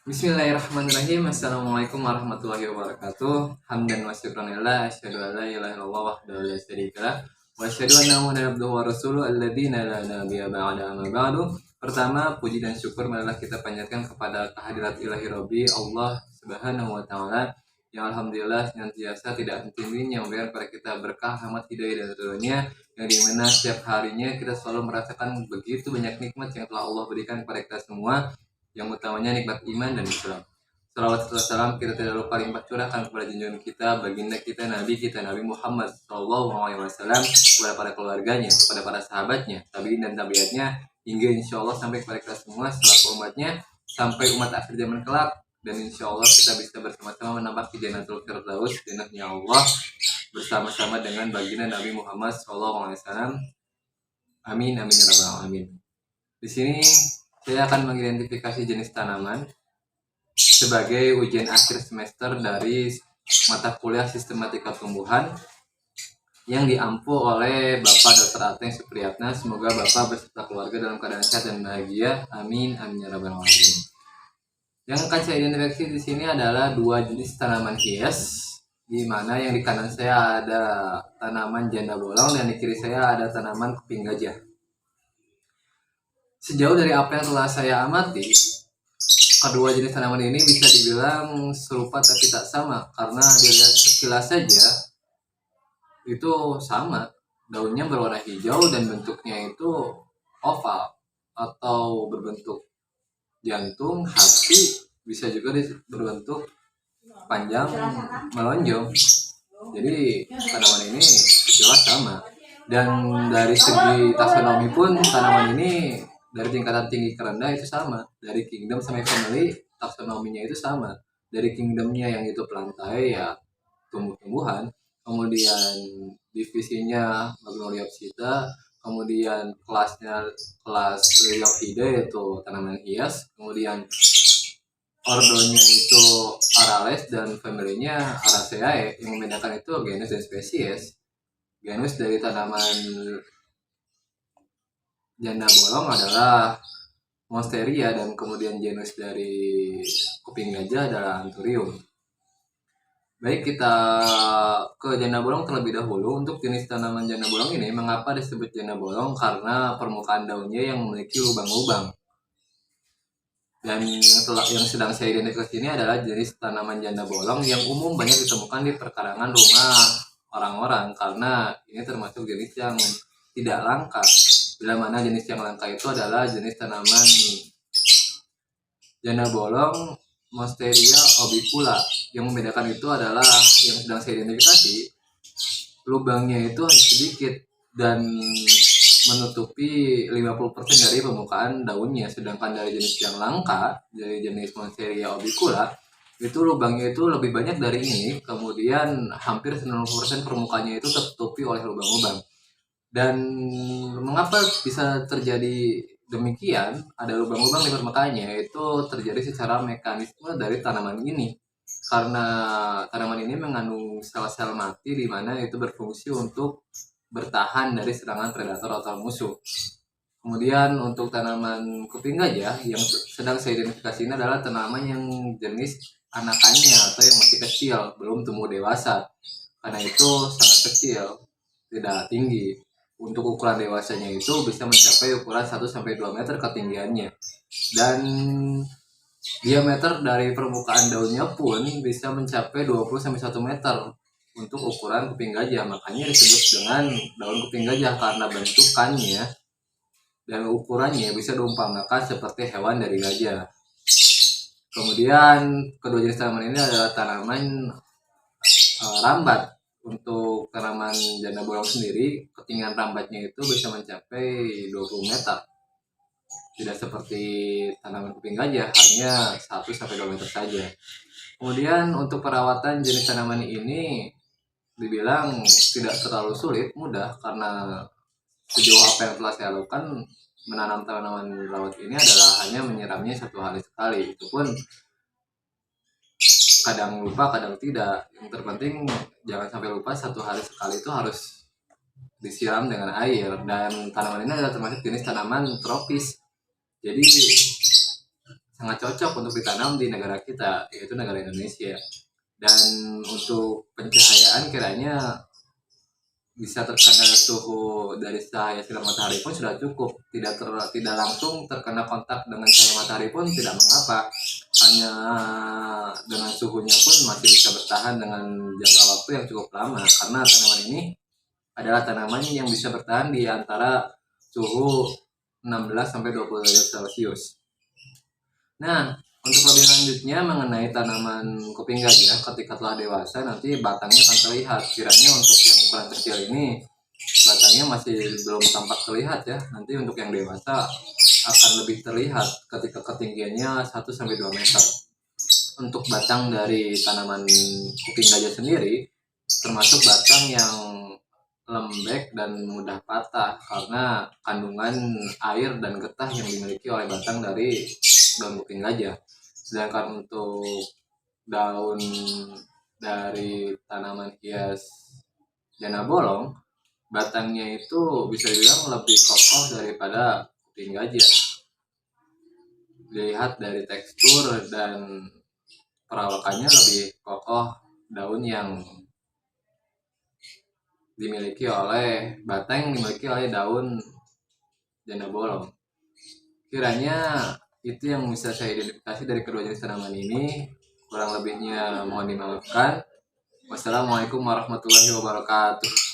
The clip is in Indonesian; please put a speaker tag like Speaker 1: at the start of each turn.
Speaker 1: Bismillahirrahmanirrahim. Assalamualaikum warahmatullahi wabarakatuh. Hamdan wa syukran lillah, asyhadu an la ilaha illallah wahdahu la syarika lah, wa asyhadu anna muhammadan abduhu wa rasuluh alladzina la nabiyya ba'da amma ba'du. Pertama, puji dan syukur marilah kita panjatkan kepada kehadirat ilahi Rabbi Allah Subhanahu wa taala yang alhamdulillah senantiasa tidak henti-hentinya memberikan kepada kita berkah, rahmat, hidayah dan ridhonya, yang dimana setiap harinya kita selalu merasakan begitu banyak nikmat yang telah Allah berikan kepada kita semua, yang utamanya nikmat iman dan Islam. Salawat serta salam kita tidak lupa limpah curahkan kepada junjungan kita, baginda kita Nabi Muhammad SAW, kepada para keluarganya, kepada para sahabatnya, tabiin dan tabiatnya, hingga insya Allah sampai kepada kita semua selaku umatnya, sampai umat akhir zaman kelak. Dan insya Allah kita bisa bersama-sama menambah Jannatul Firdaus, jannahnya Allah, bersama-sama dengan baginda Nabi Muhammad SAW. Amin amin ya rabbal alamin. Di sini saya akan mengidentifikasi jenis tanaman sebagai ujian akhir semester dari mata kuliah Sistematika Tumbuhan yang diampu oleh Bapak Dr. Ateng Supriyatna. Semoga Bapak beserta keluarga dalam keadaan sehat dan bahagia. Amin amin ya rabbal alamin. Yang akan saya identifikasi di sini adalah dua jenis tanaman hias, di mana yang di kanan saya ada tanaman janda bolong dan di kiri saya ada tanaman kuping gajah. Sejauh dari apa yang telah saya amati, kedua jenis tanaman ini bisa dibilang serupa tapi tak sama, karena dilihat sekilas saja itu sama. Daunnya berwarna hijau dan bentuknya itu oval atau berbentuk jantung, hati, bisa juga berbentuk panjang melonjong. Jadi tanaman ini sekilas sama. Dan dari segi taksonomi pun tanaman ini dari tingkatan tinggi ke rendah itu sama. Dari kingdom sampai family taksonominya itu sama. Dari kingdomnya yang itu pelantai ya tumbuh-tumbuhan, kemudian divisinya Magnoliopsida, kemudian kelasnya kelas Liliophidae yaitu tanaman hias, kemudian ordonya itu Arales dan familinya Araceae. Yang membedakan itu genus dan spesies. Genus dari tanaman janda bolong adalah Monsteria dan kemudian genus dari kuping gajah adalah Anthurium. Baik, kita ke janda bolong terlebih dahulu. Untuk jenis tanaman janda bolong ini, mengapa disebut janda bolong? Karena permukaan daunnya yang memiliki lubang-lubang. Dan yang sedang saya identifikasi ini adalah jenis tanaman janda bolong yang umum banyak ditemukan di perkarangan rumah orang-orang, karena ini termasuk jenis yang tidak langka. Bila mana jenis yang langka itu adalah jenis tanaman janda bolong Monsteria obicula. Yang membedakan itu adalah yang sedang saya identifikasi, lubangnya itu hanya sedikit dan menutupi 50% dari permukaan daunnya. Sedangkan dari jenis yang langka, dari jenis Monsteria obicula, itu lubangnya itu lebih banyak dari ini, kemudian hampir 90% permukaannya itu tertutupi oleh lubang-lubang. Dan mengapa bisa terjadi demikian, ada lubang-lubang di permukaannya, itu terjadi secara mekanisme dari tanaman ini. Karena tanaman ini mengandung sel-sel mati di mana itu berfungsi untuk bertahan dari serangan predator atau musuh. Kemudian untuk tanaman kuping gajah yang sedang saya identifikasi ini adalah tanaman yang jenis anakannya atau yang masih kecil, belum tumbuh dewasa. Karena itu sangat kecil, tidak tinggi. Untuk ukuran dewasanya itu bisa mencapai ukuran 1-2 meter ketinggiannya. Dan diameter dari permukaan daunnya pun bisa mencapai 20-1 meter untuk ukuran kuping gajah. Makanya disebut dengan daun kuping gajah karena bentukannya dan ukurannya bisa diumpamakan seperti hewan dari gajah. Kemudian kedua jenis tanaman ini adalah tanaman rambat. Untuk tanaman janda bolong sendiri, ketinggian rambatnya itu bisa mencapai 20 meter. Tidak seperti tanaman kuping gajah, hanya 1-2 meter saja. Kemudian untuk perawatan jenis tanaman ini dibilang tidak terlalu sulit, mudah, karena sejauh apa yang telah saya lakukan, menanam tanaman rawat ini adalah hanya menyiramnya 1 hari sekali. Itu pun kadang lupa, kadang tidak. Yang terpenting jangan sampai lupa, 1 hari sekali itu harus disiram dengan air. Dan tanaman ini adalah termasuk jenis tanaman tropis. Jadi sangat cocok untuk ditanam di negara kita, yaitu negara Indonesia. Dan untuk pencahayaan kiranya bisa terkena suhu dari cahaya sinar matahari pun sudah cukup, tidak langsung terkena kontak dengan cahaya matahari pun tidak mengapa, hanya dengan suhunya pun masih bisa bertahan dengan jangka waktu yang cukup lama, karena tanaman ini adalah tanaman yang bisa bertahan di antara suhu 16 sampai 20 derajat Celcius. Nah, untuk lebih lanjutnya mengenai tanaman kuping gajah ketika telah dewasa nanti batangnya akan terlihat. Kiranya untuk yang ukuran kecil ini batangnya masih belum tampak terlihat ya. Nanti untuk yang dewasa akan lebih terlihat ketika ketinggiannya 1 sampai 2 meter. Untuk batang dari tanaman kuping gajah sendiri termasuk batang yang lembek dan mudah patah karena kandungan air dan getah yang dimiliki oleh batang dari daun kuping gajah. Sedangkan untuk daun dari tanaman hias jana bolong, batangnya itu bisa dibilang lebih kokoh daripada kuping gajah. Dilihat dari tekstur dan perawakannya lebih kokoh daun yang dimiliki oleh batang yang dimiliki oleh daun jana bolong. Kiranya itu yang bisa saya identifikasi dari kedua jenis tanaman ini. Kurang lebihnya mohon dimaafkan. Wassalamualaikum warahmatullahi wabarakatuh.